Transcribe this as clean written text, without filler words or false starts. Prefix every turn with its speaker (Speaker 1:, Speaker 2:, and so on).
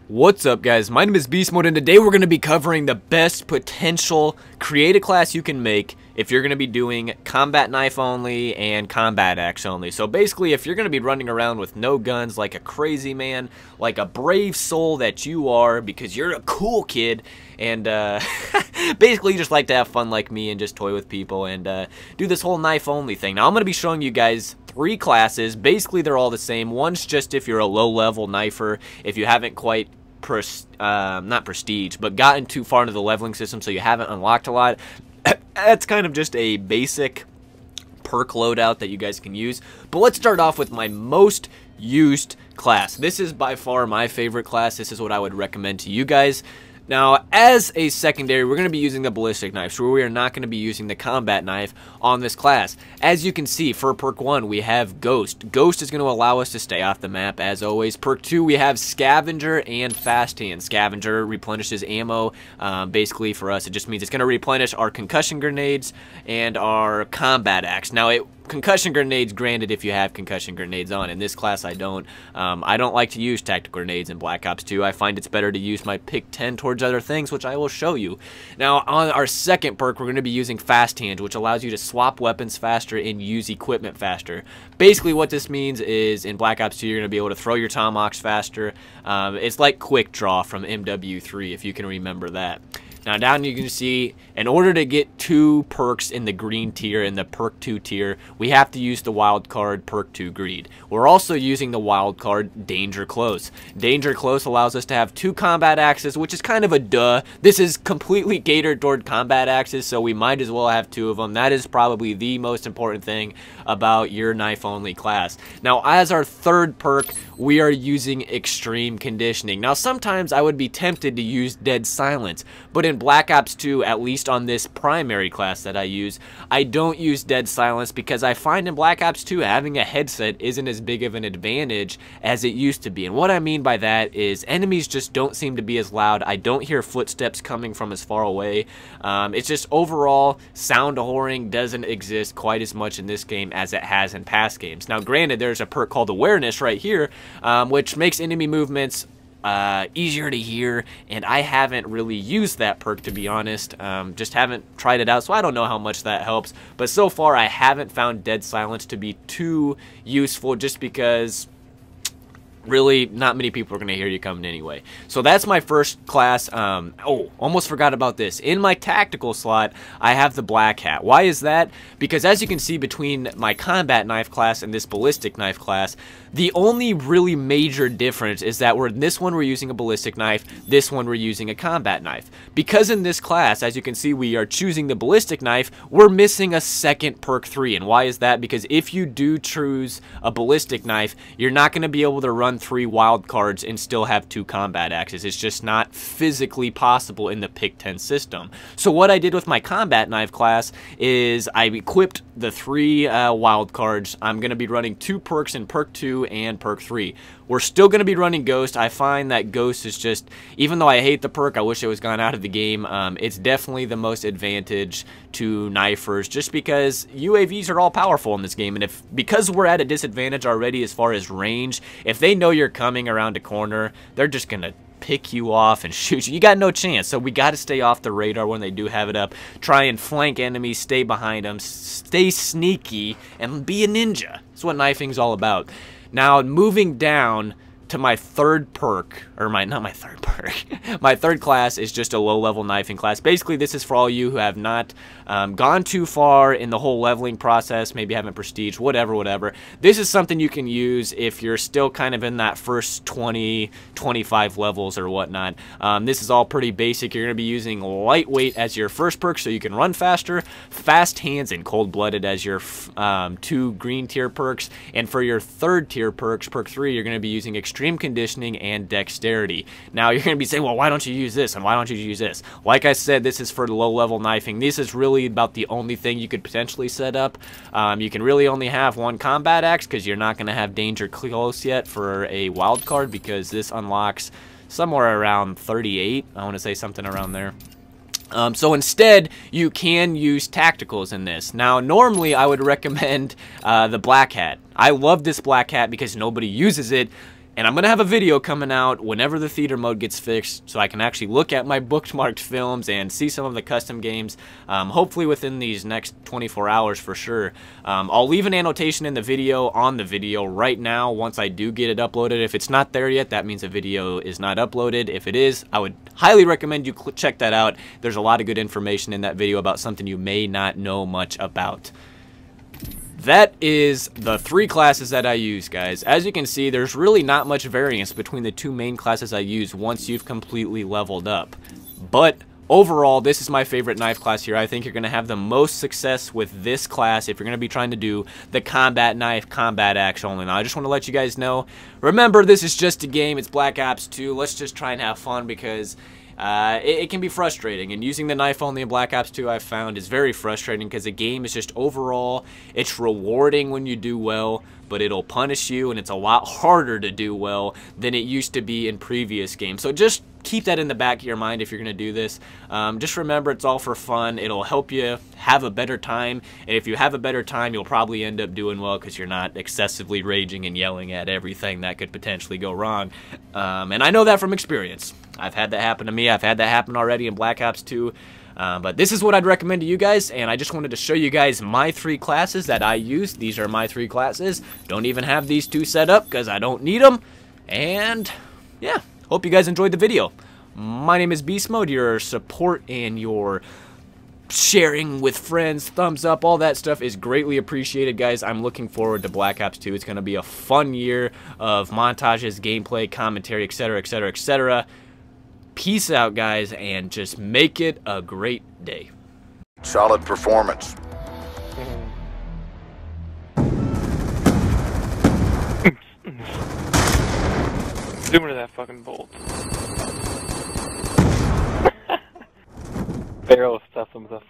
Speaker 1: What's up, guys? My name is Beast Mode, and today we're going to be covering the best potential creative class you can make if you're going to be doing combat knife only and combat axe only. So basically, if you're going to be running around with no guns like a crazy man, like a brave soul that you are because you're a cool kid, and basically you just like to have fun like me and just toy with people and do this whole knife only thing. Now I'm going to be showing you guys 3 classes. Basically they're all the same. One's just if you're a low level knifer, if you haven't quite not prestige, but gotten too far into the leveling system, so you haven't unlocked a lot. That's kind of just a basic perk loadout that you guys can use. But let's start off with my most used class. This is by far my favorite class. This is what I would recommend to you guys. Now, as a secondary, we're going to be using the ballistic knife, so we are not going to be using the combat knife on this class. As you can see, for perk 1, we have Ghost. Ghost is going to allow us to stay off the map, as always. Perk 2, we have Scavenger and Fast Hand. Scavenger replenishes ammo. Basically, for us, it just means it's going to replenish our concussion grenades and our combat axe. Now, concussion grenades, granted, if you have concussion grenades on. In this class, I don't. I don't like to use tactical grenades in Black Ops 2. I find it's better to use my pick 10 towards other things, which I will show you. Now, on our second perk, we're going to be using Fast Hand, which allows you to swap weapons faster and use equipment faster. Basically, what this means is in Black Ops 2, you're going to be able to throw your tomahawks faster. It's like Quick Draw from MW3, if you can remember that. Now down you can see, in order to get 2 perks in the green tier, in the perk 2 tier, we have to use the wild card perk 2 greed. We're also using the wild card Danger Close. Danger Close allows us to have 2 combat axes, which is kind of a duh. This is completely catered toward combat axes, so we might as well have 2 of them. That is probably the most important thing about your knife only class. Now as our third perk, we are using Extreme Conditioning. Now sometimes I would be tempted to use Dead Silence, but in Black Ops 2, at least on this primary class that I use, I don't use Dead Silence because I find in Black Ops 2 having a headset isn't as big of an advantage as it used to be. And what I mean by that is enemies just don't seem to be as loud. I don't hear footsteps coming from as far away. It's just overall sound whoring doesn't exist quite as much in this game as it has in past games. Now granted, there's a perk called Awareness right here, which makes enemy movements easier to hear, and I haven't really used that perk, to be honest. Just haven't tried it out, so I don't know how much that helps, but so far I haven't found Dead Silence to be too useful, just because really not many people are going to hear you coming anyway. So that's my first class. Oh, almost forgot about this. In my tactical slot, I have the Black Hat. Why is that? Because as you can see, between my combat knife class and this ballistic knife class, the only really major difference is that in this one we're using a ballistic knife, this one we're using a combat knife. Because in this class, as you can see, we are choosing the ballistic knife, we're missing a second perk 3. And why is that? Because if you do choose a ballistic knife, you're not going to be able to run 3 wild cards and still have 2 combat axes. It's just not physically possible in the pick 10 system. So what I did with my combat knife class is I equipped the 3 wild cards. I'm going to be running 2 perks in perk 2 and perk 3. We're still going to be running Ghost. I find that Ghost is just, even though I hate the perk, I wish it was gone out of the game. It's definitely the most advantage to knifers, just because UAVs are all powerful in this game, and because we're at a disadvantage already as far as range, if they know you're coming around a corner, they're just going to pick you off and shoot you. You got no chance. So we got to stay off the radar when they do have it up. Try and flank enemies, stay behind them, stay sneaky, and be a ninja. That's what knifing's all about. Now, moving down to my third perk, or not my third perk, my third class is just a low-level knifing class. Basically, this is for all you who have not gone too far in the whole leveling process, maybe haven't prestige, whatever. This is something you can use if you're still kind of in that first 20, 25 levels or whatnot. This is all pretty basic. You're going to be using lightweight as your first perk so you can run faster, fast hands and cold-blooded as your 2 green tier perks, and for your third tier perks, perk 3, you're going to be using Extreme Conditioning and Dexterity. Now you're going to be saying, well, why don't you use this and why don't you use this? Like I said, this is for low-level knifing. This is really about the only thing you could potentially set up. You can really only have 1 combat axe because you're not going to have Danger Close yet for a wild card, because this unlocks somewhere around 38. I want to say something around there. So instead, you can use tacticals in this. Now, normally I would recommend the Black Hat. I love this Black Hat because nobody uses it. And I'm going to have a video coming out whenever the theater mode gets fixed so I can actually look at my bookmarked films and see some of the custom games, hopefully within these next 24 hours for sure. I'll leave an annotation in the video on the video right now once I do get it uploaded. If it's not there yet, that means the video is not uploaded. If it is, I would highly recommend you check that out. There's a lot of good information in that video about something you may not know much about. That is the 3 classes that I use, guys. As you can see, there's really not much variance between the 2 main classes I use once you've completely leveled up. But overall, this is my favorite knife class here. I think you're going to have the most success with this class if you're going to be trying to do the combat knife, combat axe only. Now, I just want to let you guys know, remember, this is just a game. It's Black Ops 2. Let's just try and have fun because it can be frustrating, and using the knife only in Black Ops 2 I've found is very frustrating because the game is just overall, it's rewarding when you do well, but it'll punish you, and it's a lot harder to do well than it used to be in previous games. So just keep that in the back of your mind if you're going to do this. Just remember, it's all for fun. It'll help you have a better time, and if you have a better time, you'll probably end up doing well because you're not excessively raging and yelling at everything that could potentially go wrong. And I know that from experience. I've had that happen to me. I've had that happen already in Black Ops 2. But this is what I'd recommend to you guys, and I just wanted to show you guys my 3 classes that I use. These are my 3 classes. Don't even have these 2 set up because I don't need them. And yeah, hope you guys enjoyed the video. My name is Beast Mode. Your support and your sharing with friends, thumbs up, all that stuff is greatly appreciated, guys. I'm looking forward to Black Ops 2. It's going to be a fun year of montages, gameplay, commentary, etc., etc., etc. Peace out, guys, and just make it a great day.
Speaker 2: Solid performance.
Speaker 3: Zoom into that fucking bolt. Barrel stuff him with a